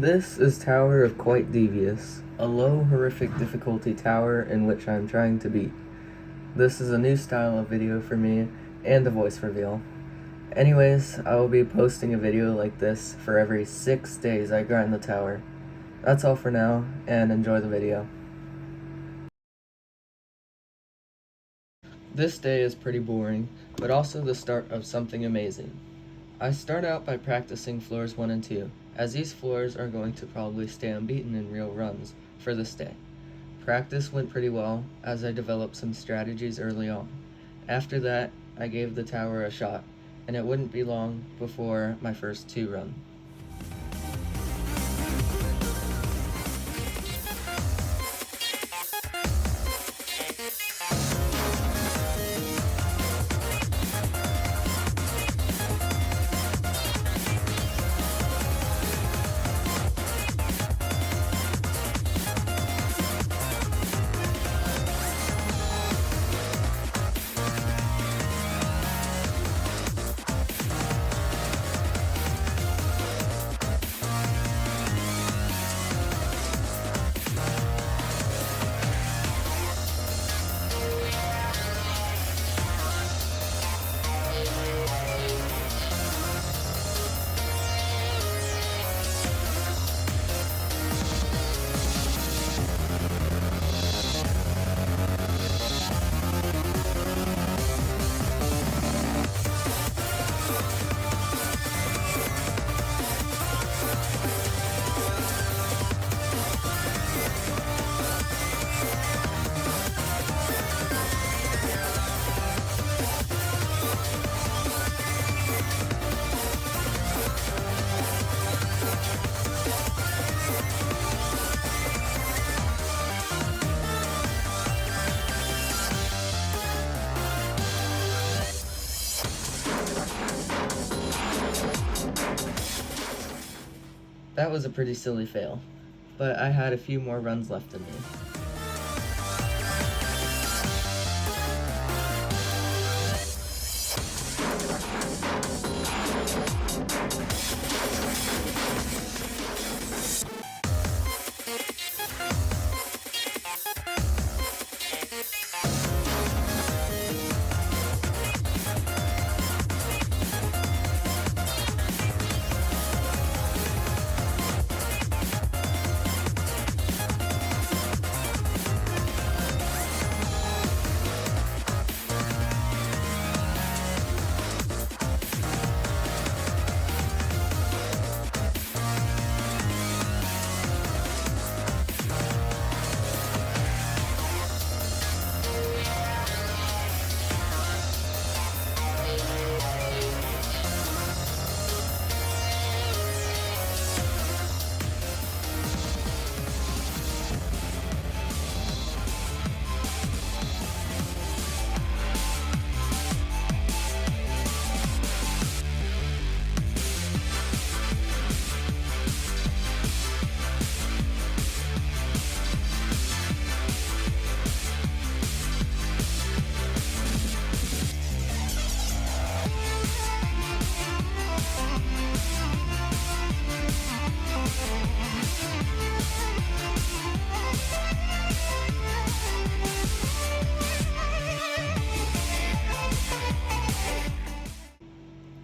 This is Tower of Quite Devious, a low, horrific difficulty tower in which I am trying to beat. This is a new style of video for me, and a voice reveal. Anyways, I will be posting a video like this for every 6 days I grind the tower. That's all for now, and enjoy the video. This day is pretty boring, but also the start of something amazing. I start out by practicing floors 1 and 2, as these floors are going to probably stay unbeaten in real runs for this day. Practice went pretty well, as I developed some strategies early on. After that, I gave the tower a shot, and it wouldn't be long before my first 2 run. That was a pretty silly fail, but I had a few more runs left in me.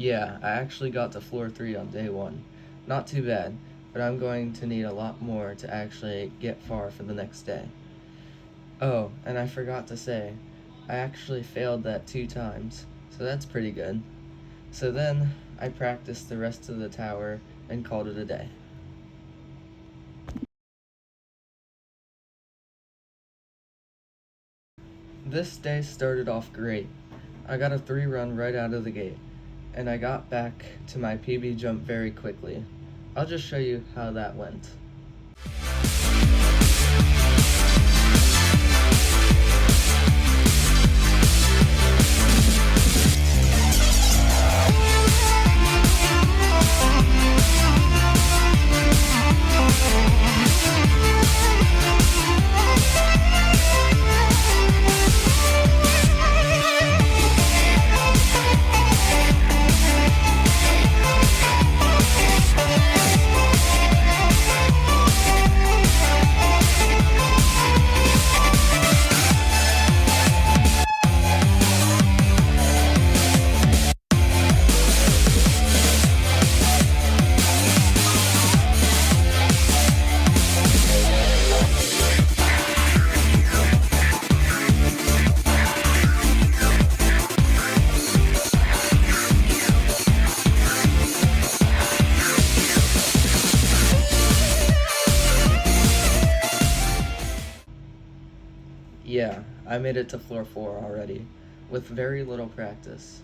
Yeah, I actually got to floor 3 on day 1. Not too bad, but I'm going to need a lot more to actually get far for the next day. Oh, and I forgot to say, I actually failed that 2 times, so that's pretty good. So then, I practiced the rest of the tower and called it a day. This day started off great. I got a 3 run right out of the gate, and I got back to my PB jump very quickly. I'll just show you how that went. Yeah, I made it to floor 4 already, with very little practice.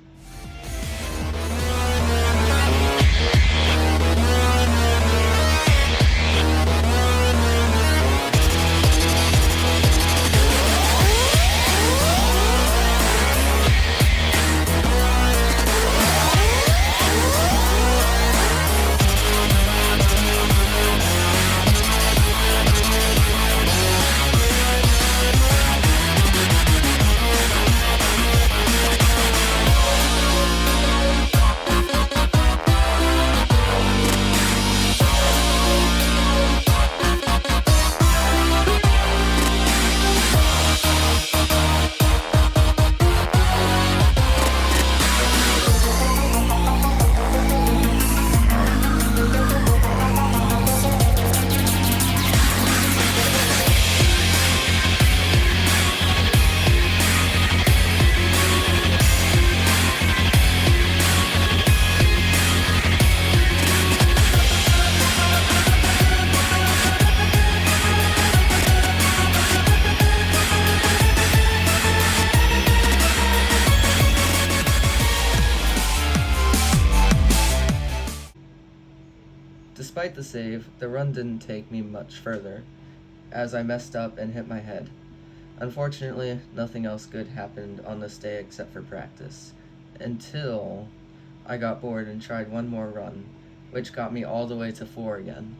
Despite the save, the run didn't take me much further, as I messed up and hit my head. Unfortunately, nothing else good happened on this day except for practice, until I got bored and tried one more run, which got me all the way to 4 again.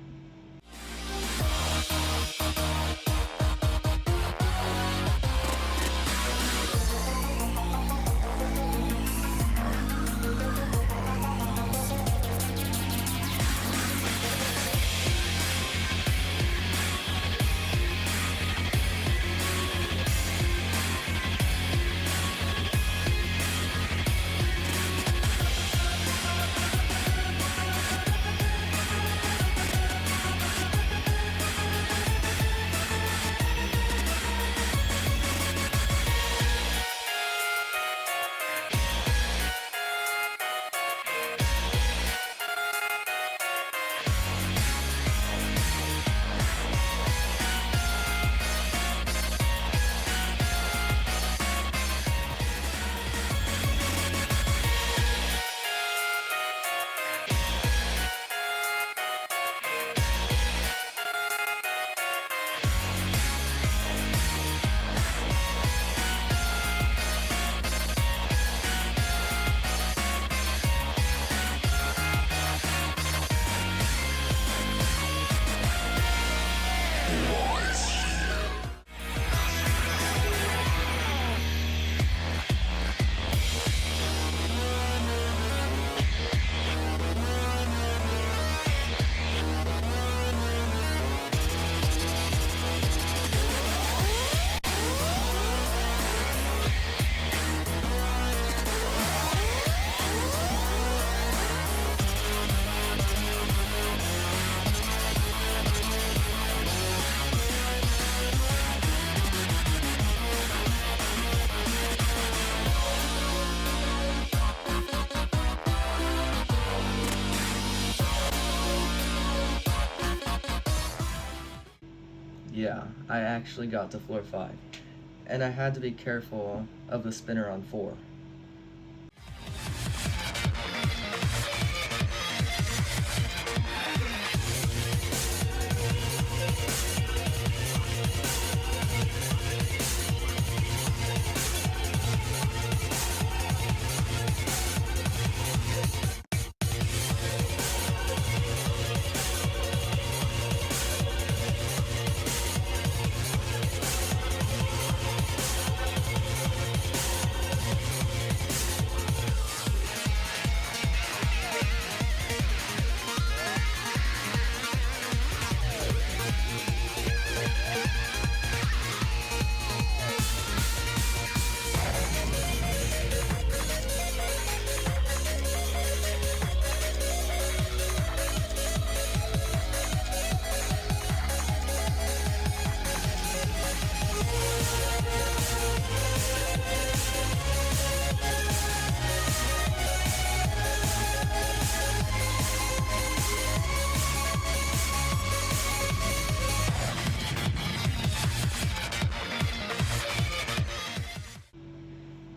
Yeah, I actually got to floor 5, and I had to be careful of the spinner on 4.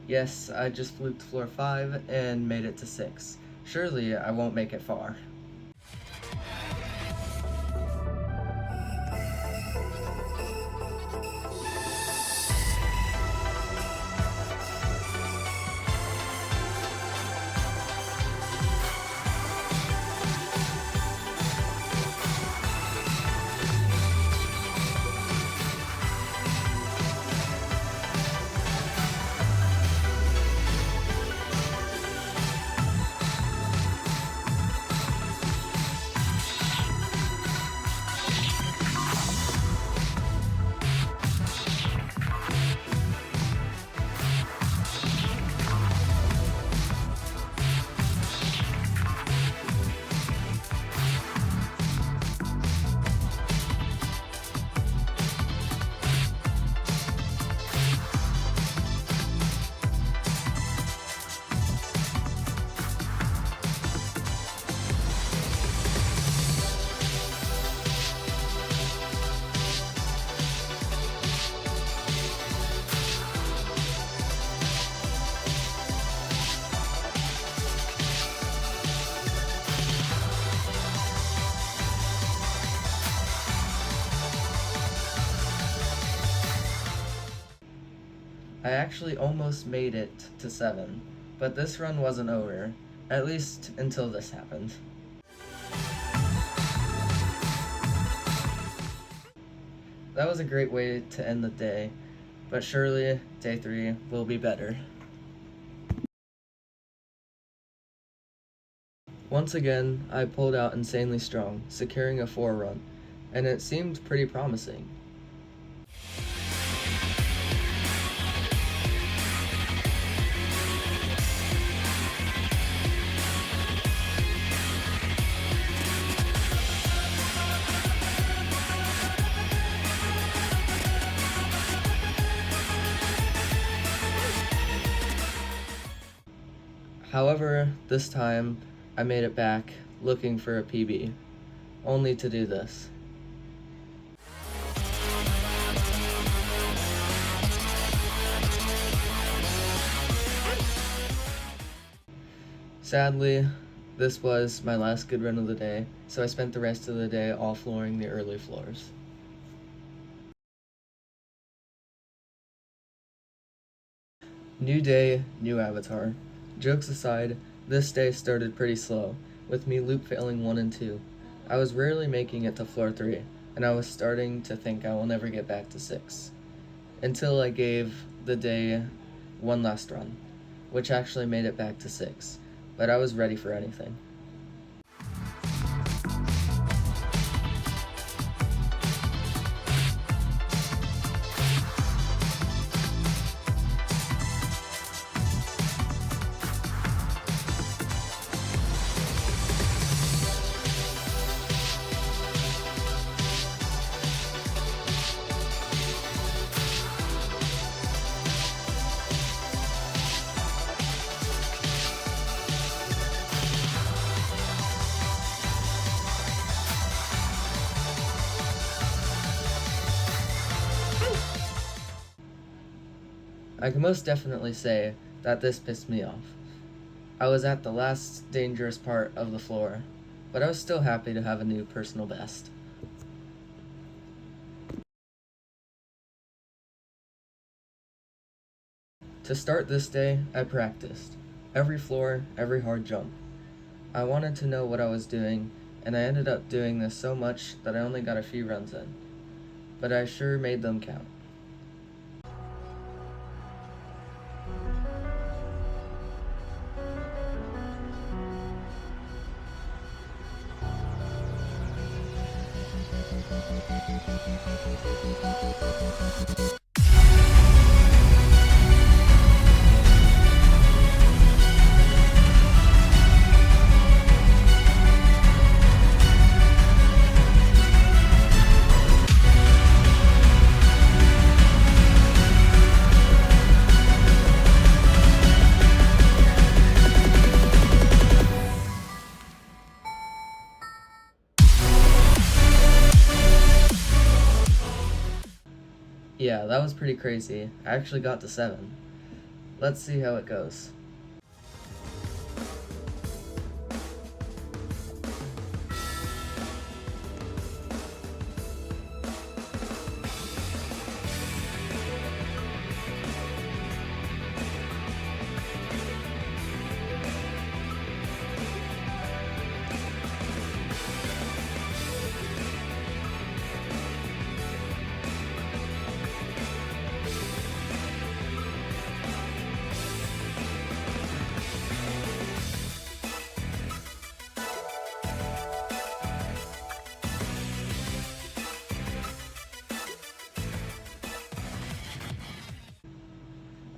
Yes, I just fluked floor 5 and made it to 6. Surely I won't make it far. I actually almost made it to 7, but this run wasn't over, at least until this happened. That was a great way to end the day, but surely day 3 will be better. Once again, I pulled out insanely strong, securing a 4 run, and it seemed pretty promising. However, this time I made it back looking for a PB, only to do this. Sadly, this was my last good run of the day, so I spent the rest of the day all flooring the early floors. New day, new avatar. Jokes aside, this day started pretty slow, with me loop failing 1 and 2. I was rarely making it to floor 3, and I was starting to think I will never get back to 6. Until I gave the day one last run, which actually made it back to 6, but I was ready for anything. I can most definitely say that this pissed me off. I was at the last dangerous part of the floor, but I was still happy to have a new personal best. To start this day, I practiced. Every floor, every hard jump. I wanted to know what I was doing, and I ended up doing this so much that I only got a few runs in. But I sure made them count. Yeah, that was pretty crazy. I actually got to 7. Let's see how it goes.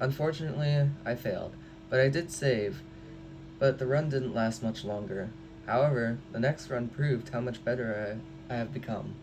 Unfortunately, I failed, but I did save, but the run didn't last much longer. However, the next run proved how much better I have become.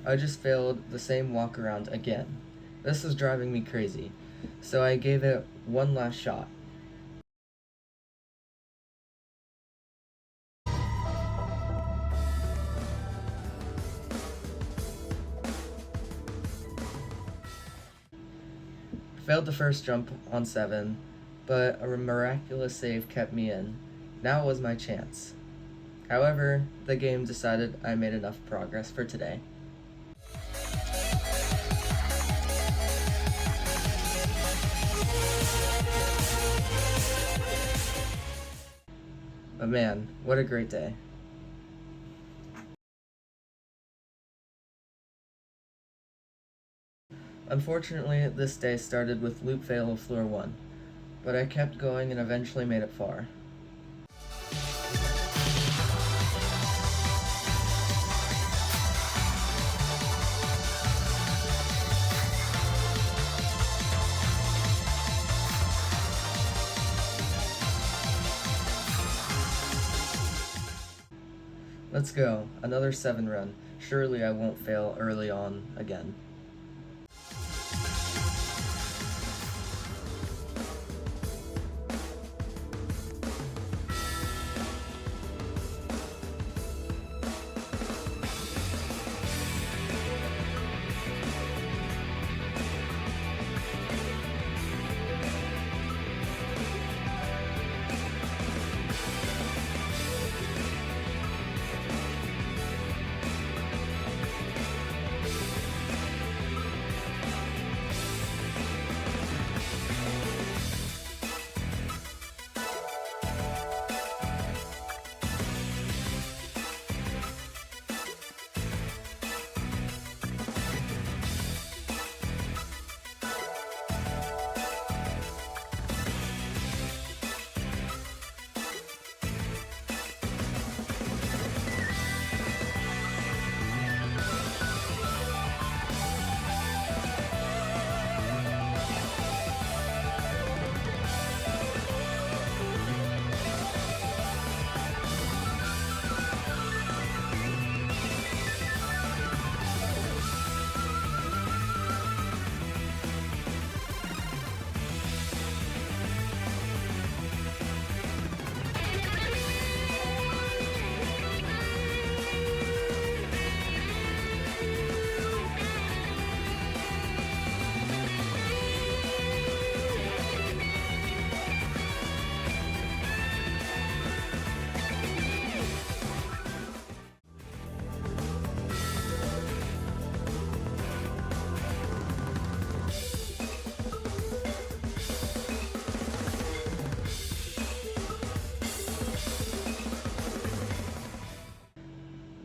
I just failed the same walk around again. This is driving me crazy, so I gave it one last shot. Failed the first jump on 7, but a miraculous save kept me in. Now was my chance. However, the game decided I made enough progress for today. But man, what a great day. Unfortunately, this day started with loop fail of floor 1, but I kept going and eventually made it far. Let's go, another 7 run. Surely I won't fail early on again.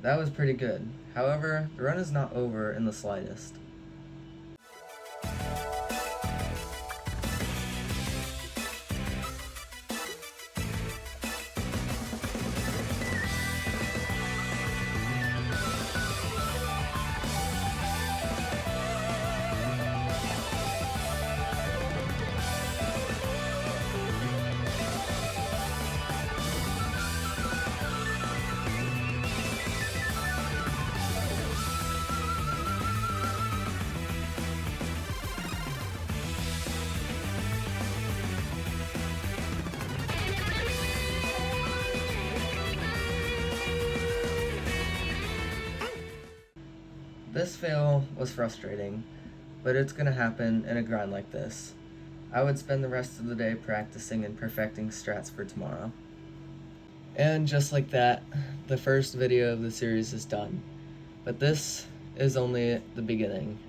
That was pretty good. However, the run is not over in the slightest. This fail was frustrating, but it's gonna happen in a grind like this. I would spend the rest of the day practicing and perfecting strats for tomorrow. And just like that, the first video of the series is done. But this is only the beginning.